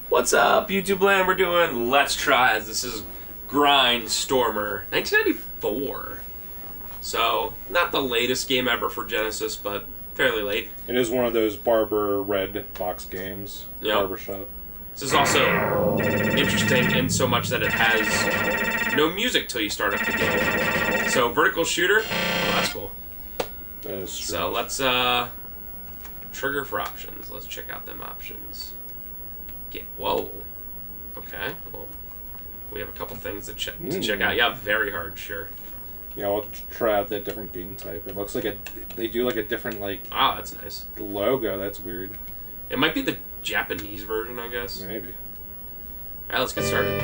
What's up, YouTube land? We're doing Let's Tries. This is Grindstormer 1994. So, not the latest game ever for Genesis, but fairly late. It is one of those Barber red box games. Yep. Barbershop. This is also interesting in so much that it has no music till you start up the game. So, vertical shooter, well, that's cool. That is true. So, let's trigger for options. Let's check out them options. Whoa. Okay. Well, we have a couple things to check out. Yeah, very hard, sure. Yeah, I'll try out that different game type. It looks like they do like a different Oh, that's nice. Logo. That's weird. It might be the Japanese version, I guess. Maybe. Alright, let's get started.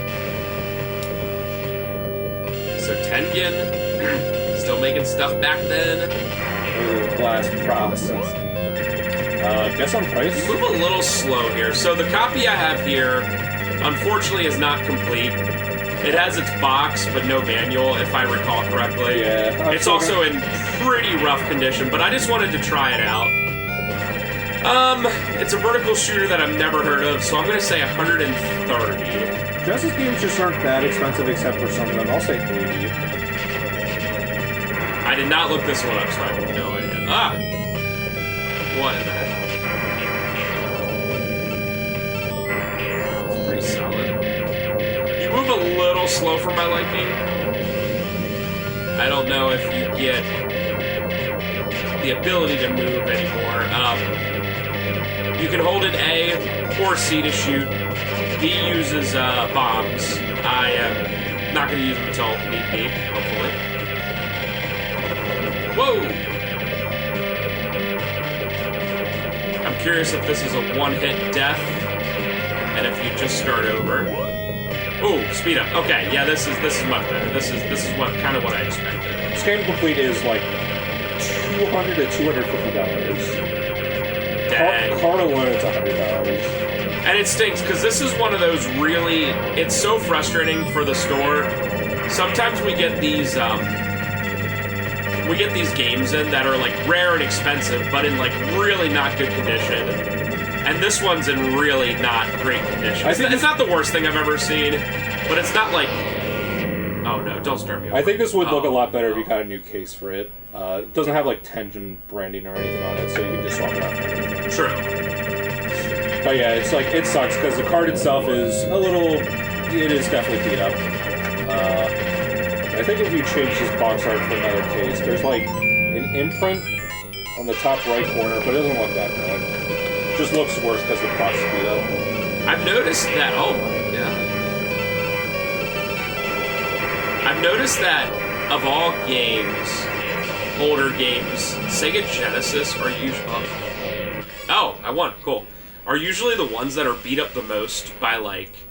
So Tengen, still making stuff back then. Blast process. Guess on price? Move a little slow here. So the copy I have here, unfortunately, is not complete. It has its box, but no manual, if I recall correctly. Yeah. It's also in pretty rough condition, but I just wanted to try it out. It's a vertical shooter that I've never heard of, so I'm going to say 130. Genesis games just aren't that expensive except for some of them. I'll say 80. I did not look this one up, so I have no idea. What is that? It's pretty solid. You move a little slow for my liking. I don't know if you get the ability to move anymore. You can hold it A or C to shoot. B uses bombs. I am not going to use them until need be, hopefully. Whoa! I'm curious if this is a one-hit death, and if you just start over. Ooh, speed up. Okay, yeah, this is much better. This is what kind of what I expected. This game complete is like $200 to $250. Dang. Card alone is $100. And it stinks because this is one of those really. It's so frustrating for the store. Sometimes we get these. We get these games in that are like rare and expensive, but in like really not good condition. And this one's in really not great condition. It's not the worst thing I've ever seen, but it's not like. Oh no! Don't start me over. I think this would look a lot better if you got a new case for it. It doesn't have like Tengen branding or anything on it, so you can just swap it out for anything. True. But yeah, it's like it sucks because the card itself is a little. It is definitely beat up. I think if you change this box art for another case, there's like an imprint on the top right corner, but it doesn't look that bad. It just looks worse because the box is beat up. I've noticed that. Oh my god. I've noticed that of all games, older games, Sega Genesis are usually. Oh, I won. Cool. Are usually the ones that are beat up the most by like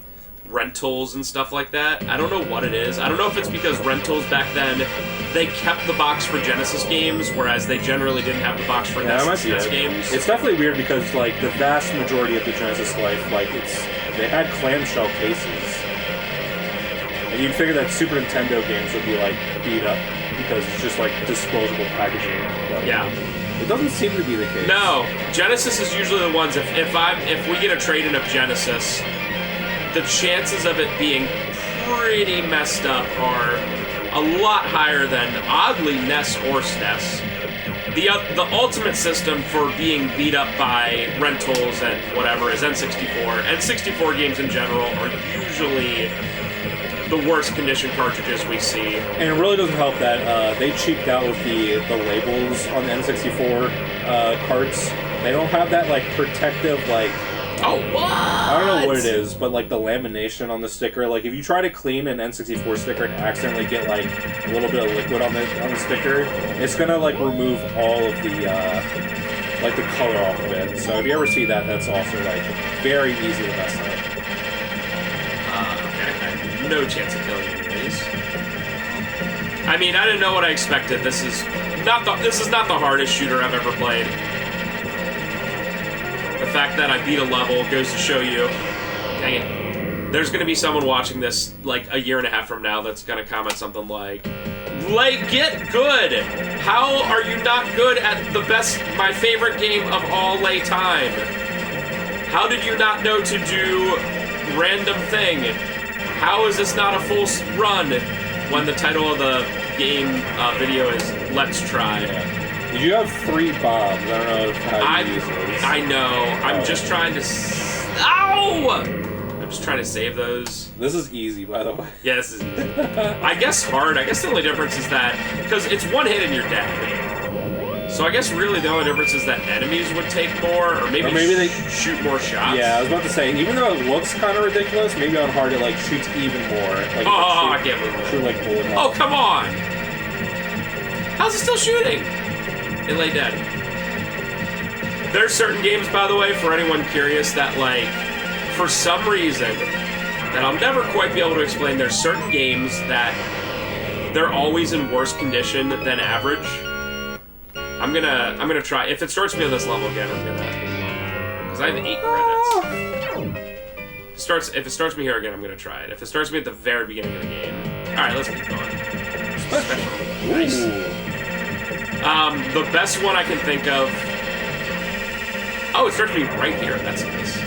rentals and stuff like that. I don't know what it is. I don't know if it's because rentals back then, they kept the box for Genesis games, whereas they generally didn't have the box for NES games. It's definitely weird because like the vast majority of the Genesis life, like they had clamshell cases. And you'd figure that Super Nintendo games would be like beat up because it's just like disposable packaging. Yeah. It doesn't seem to be the case. No. Genesis is usually the ones if we get a trade-in of Genesis, the chances of it being pretty messed up are a lot higher than, oddly, NES or SNES. The ultimate system for being beat up by rentals and whatever is N64, and 64 games in general are usually the worst condition cartridges we see. And it really doesn't help that they cheaped out with the labels on the N64 carts. They don't have that like protective like. Oh, what? I don't know what it is, but like the lamination on the sticker, like if you try to clean an N64 sticker and accidentally get like a little bit of liquid on the sticker, it's gonna like remove all of the like the color off of it. So if you ever see that, that's also like very easy to mess up. Okay, I have no chance of killing any of these. I mean, I didn't know what I expected. This is not the hardest shooter I've ever played. The fact that I beat a level goes to show you, dang it, there's going to be someone watching this like a year and a half from now that's going to comment something like, get good! How are you not good at the best, my favorite game of all time? How did you not know to do random thing? How is this not a full run when the title of the game video is Let's Try? Did you have 3 bombs? I don't know how you use those. I know. I'm just trying to... Ow! I'm just trying to save those. This is easy, by the way. Yeah, this is easy. I guess hard. I guess the only difference is that... Because it's one hit and you're dead. So I guess really the only difference is that enemies would take more, or maybe they shoot more shots. Yeah, I was about to say, even though it looks kind of ridiculous, maybe on hard it like shoots even more. Like, I can't believe it. Shoot like bullet hell. Oh, come on! How's it still shooting? It lay dead. There's certain games, by the way, for anyone curious, that like, for some reason, that I'll never quite be able to explain, there's certain games that they're always in worse condition than average. I'm gonna try. If it starts me on this level again, I'm gonna... Because I have 8 credits. If it starts me here again, I'm gonna try it. If it starts me at the very beginning of the game... Alright, let's keep going. Special. Nice. The best one I can think of... Oh, it starts me right here. That's nice.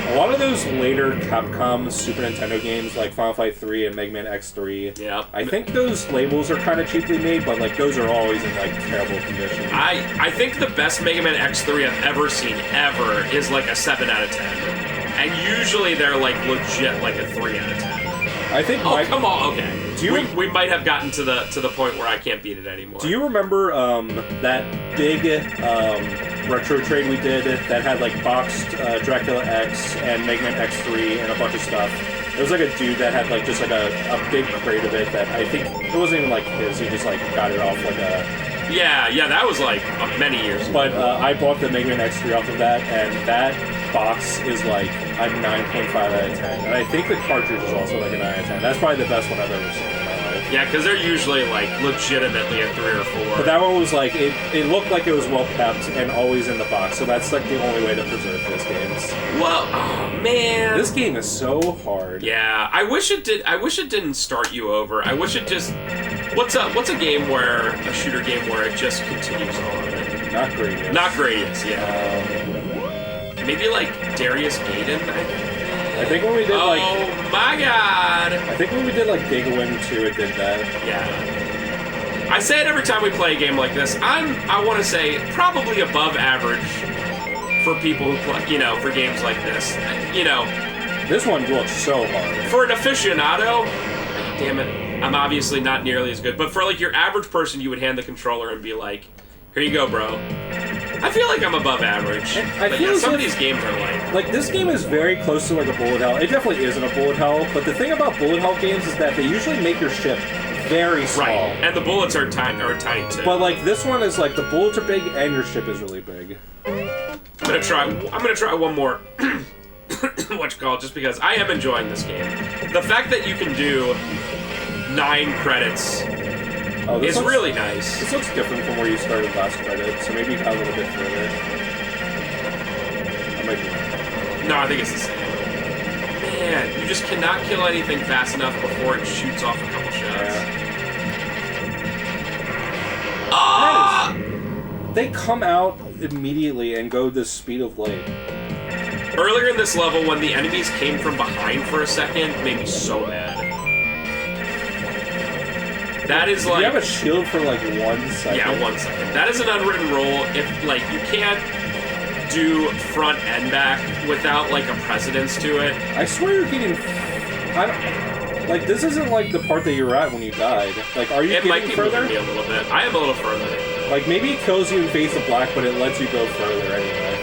A lot of those later Capcom Super Nintendo games, like Final Fight 3 and Mega Man X3, yeah, I think those labels are kind of cheaply made, but like those are always in like terrible condition. I think the best Mega Man X3 I've ever seen ever is like a 7 out of 10, and usually they're like legit like a 3 out of 10. I think. Oh, come on. Okay. We might have gotten to the point where I can't beat it anymore. Do you remember that big retro trade we did that had like boxed Dracula X and Mega Man X3 and a bunch of stuff? It was like a dude that had like just like a big crate of it that I think it wasn't even like his. He just like got it off like a... Yeah, that was like many years ago. But I bought the Mega Man X3 off of that, and that box is like a 9.5 out of 10. And I think the cartridge is also like a 9 out of 10. That's probably the best one I've ever seen in my life. Yeah, because they're usually like legitimately a 3 or 4. But that one was like, it looked like it was well kept and always in the box, so that's like the only way to preserve those games. Well, oh man. This game is so hard. Yeah, I wish it didn't start you over. I wish it just... What's a shooter game where it just continues on? Not Gradius. Not Gradius, yeah. Maybe like Darius Gaiden, I think when we did like... Oh my god! I think when we did like Gigawind 2, it did that. Yeah. I say it every time we play a game like this. I want to say probably above average for people who play, for games like this. This one looks so hard. For an aficionado, damn it, I'm obviously not nearly as good. But for like your average person, you would hand the controller and be like, "Here you go, bro." I feel like I'm above average. But yeah, some of these games are like this game is very close to like a bullet hell. It definitely isn't a bullet hell, but the thing about bullet hell games is that they usually make your ship very small. Right, and the bullets are tiny too. But like this one is like the bullets are big and your ship is really big. I'm gonna try one more. Just because I am enjoying this game. The fact that you can do 9 credits is really nice. This looks different from where you started last credit, so maybe a little bit further. I might be wrong. No, I think it's the same. Man, you just cannot kill anything fast enough before it shoots off a couple shots. Yeah. Ah! They come out immediately and go the speed of light. Earlier in this level, when the enemies came from behind for a second, made me so mad. That is like... You have a shield for like 1 second? Yeah, 1 second. That is an unwritten rule. If, like, you can't do front and back without, like, a precedence to it. I swear you're getting... Like, this isn't, like, the part that you were at when you died. Like, are you getting further? It might be moving me a little bit. I am a little further. Like, maybe it kills you in Face of Black, but it lets you go further anyway.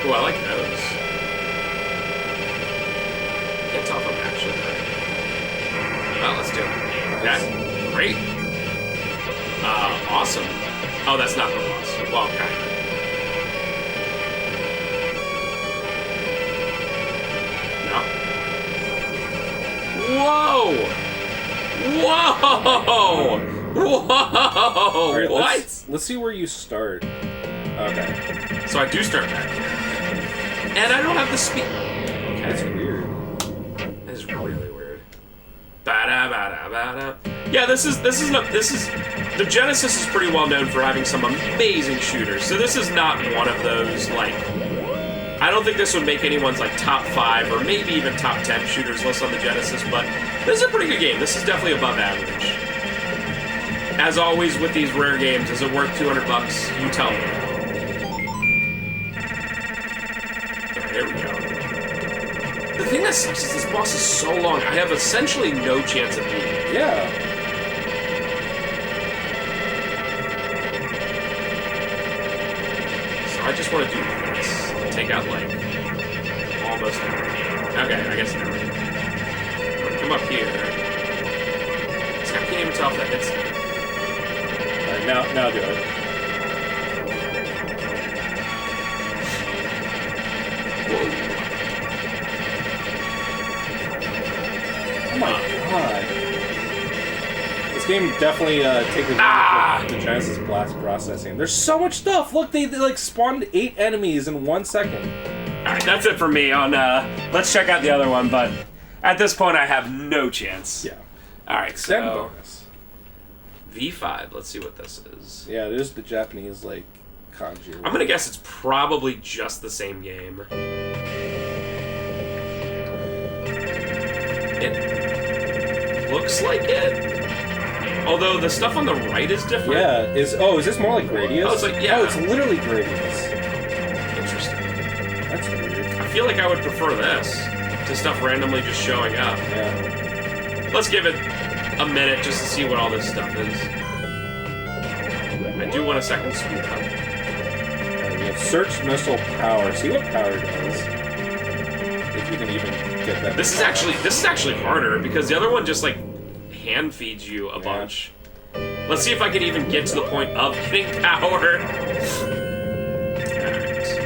Ooh, I like those. Can't tell if I'm actually there. Well, let's do it. Okay, great. Awesome. Oh, that's not the boss. Well, kind of. No. Whoa! Whoa! Right, What? Let's see where you start. Okay. So I do start back here. And I don't have the speed. Okay. That's weird. That is really weird. Ba-da-ba-da-ba-da. Yeah, this is the Genesis is pretty well known for having some amazing shooters. So this is not one of those like I don't think this would make anyone's like top 5 or maybe even top 10 shooters list on the Genesis, but this is a pretty good game. This is definitely above average. As always with these rare games, is it worth $200? You tell me. There we go. The thing that sucks is this boss is so long. I have essentially no chance of beating it. Yeah. So I just want to do this. Take out, like, almost everything. Okay, I guess everything. Come up here. I can't even tell if that hits me. Alright, now do it. Oh my god. This game definitely takes advantage of the Genesis blast processing. There's so much stuff! Look, they like spawned 8 enemies in 1 second. Alright, that's it for me on, let's check out the other one, but at this point I have no chance. Yeah. Alright, Then so... bonus. V5, let's see what this is. Yeah, there's the Japanese, like, kanji. I'm gonna guess it's probably just the same game. It looks like it. Although the stuff on the right is different. Yeah, is this more like Gradius? Oh, it's like, yeah. Oh, it's literally Gradius. Interesting. That's weird. I feel like I would prefer this to stuff randomly just showing up. Yeah. Let's give it a minute just to see what all this stuff is. I do want a second speed up. We have search missile power. See what power does. If you can even get that. This is actually harder because the other one just like hand feeds you a bunch. Let's see if I can even get to the point of getting power. Alright.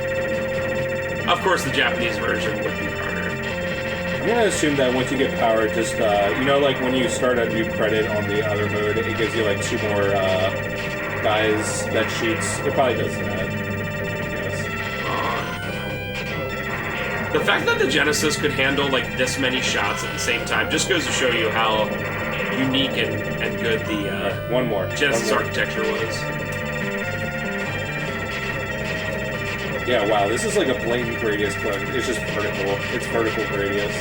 Of course the Japanese version would be harder. I'm gonna assume that once you get power, just you know, like when you start a new credit on the other mode, it gives you like 2 more guys that shoots. It probably does that. The fact that the Genesis could handle like this many shots at the same time just goes to show you how unique and good the one more Genesis architecture was. Yeah, wow, this is like a blatant Gradius clone. It's just vertical. It's vertical Gradius.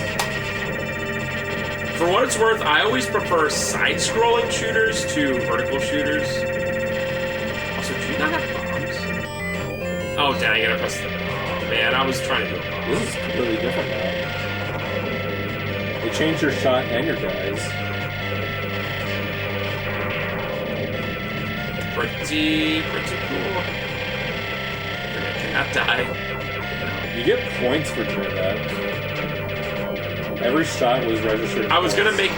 For what it's worth, I always prefer side-scrolling shooters to vertical shooters. Also, do you not have bombs? Oh, dang it, I pressed it. Oh, man, I was trying to do a bomb. This is completely different now. They changed your shot and your guys. Pretty cool. I cannot die. You get points for doing that. Every shot was registered. I was gonna make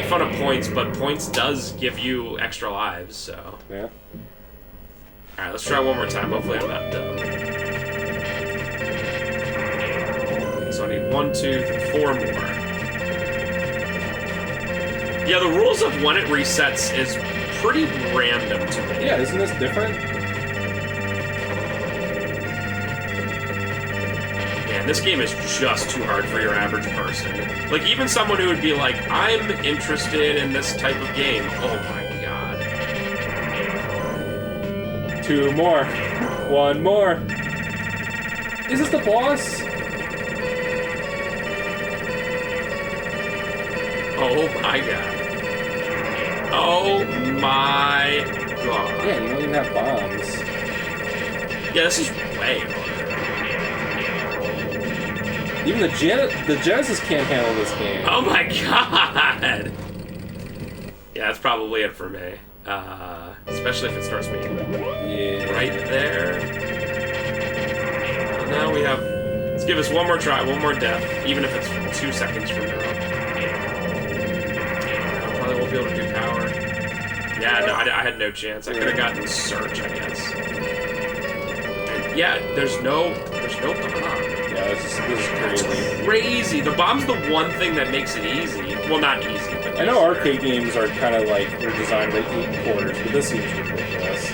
fun of points, but points does give you extra lives, so. Yeah. Alright, let's try one more time. Hopefully I'm not dumb. So I need 1, 2, 3, 4 more. Yeah, the rules of when it resets is pretty random to me. Yeah, isn't this different? Man, this game is just too hard for your average person. Like, even someone who would be like, I'm interested in this type of game. Oh my god. 2 more. 1 more. Is this the boss? Oh my god. Oh my god. Yeah, you don't even have bombs. Yeah, this is way harder. Even the Genesis can't handle this game. Oh my god! Yeah, that's probably it for me. Especially if it starts me right there. Now we have... Let's give us one more try, one more death, even if it's 2 seconds from now. Probably won't be able to do power. Yeah, no, I had no chance. I could have gotten search, I guess. And yeah, there's no bomb. Yeah, this is crazy. Crazy. The bomb's the one thing that makes it easy. Well, not easy, but I know easier. arcade games are kind of like, they're designed like 8 quarters, but this seems ridiculous.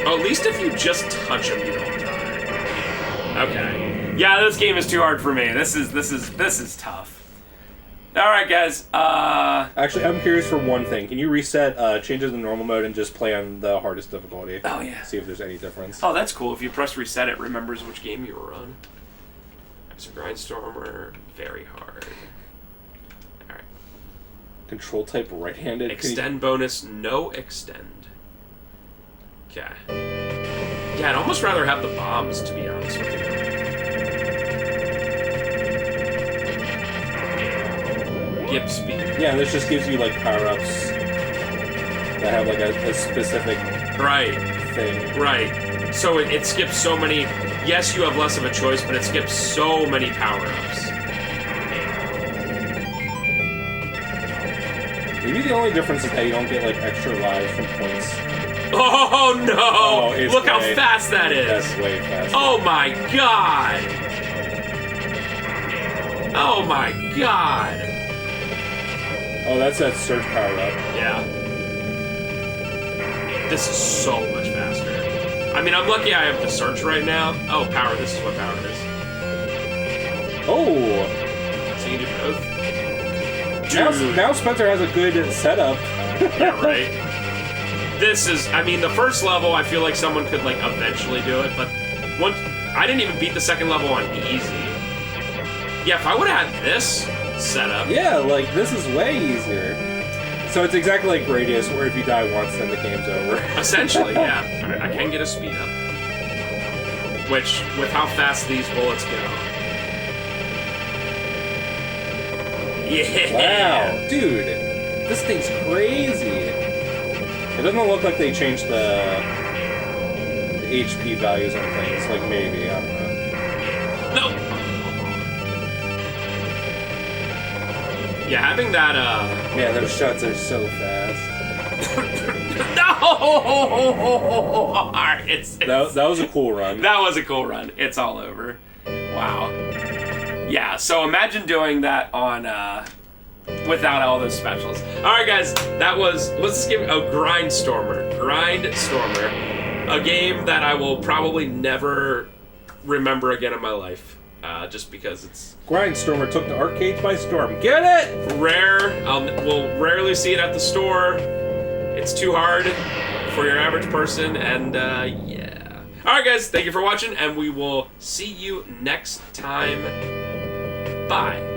Oh, at least if you just touch them, you don't die. Okay. Yeah, this game is too hard for me. This is tough. All right, guys. Actually, I'm curious for one thing. Can you reset, change it to normal mode, and just play on the hardest difficulty? Oh, yeah. See if there's any difference. Oh, that's cool. If you press reset, it remembers which game you were on. So Grindstormer, very hard. All right. Control type right-handed. Extend bonus, no extend. Okay. Yeah, I'd almost rather have the bombs, to be honest with you. Gip speed. Yeah, this just gives you like power-ups that have like a specific thing. Right. So it skips so many. Yes, you have less of a choice, but it skips so many power-ups. Maybe the only difference is that you don't get like extra lives from points. Oh no! Oh, Look how fast that is. That's way faster. Oh my god! Oh my god! Oh, that's that surge power-up. Yeah. This is so much faster. I mean, I'm lucky I have the search right now. Oh, power. This is what power is. Oh! So you can do both? Now Spencer has a good setup. Yeah, right? This is... I mean, the first level, I feel like someone could, like, eventually do it, but once... I didn't even beat the second level on easy. Yeah, if I would have had this setup... Yeah, like, this is way easier. So it's exactly like Radius, where if you die once, then the game's over. Essentially, yeah. Alright, I can get a speed up. Which, with how fast these bullets go... Yeah! Wow, dude, this thing's crazy. It doesn't look like they changed the HP values on things, like maybe, I don't know. No! Yeah, having that, Man, those shots are so fast. No! It's That was a cool run. That was a cool run. It's all over. Wow. Yeah, so imagine doing that on, without all those specials. Alright guys, that was, let's just give it a Grindstormer. Grindstormer. A game that I will probably never remember again in my life. Just because it's... Grindstormer took the arcades by storm. Get it? Rare. We'll rarely see it at the store. It's too hard for your average person, and yeah. Alright guys, thank you for watching, and we will see you next time. Bye.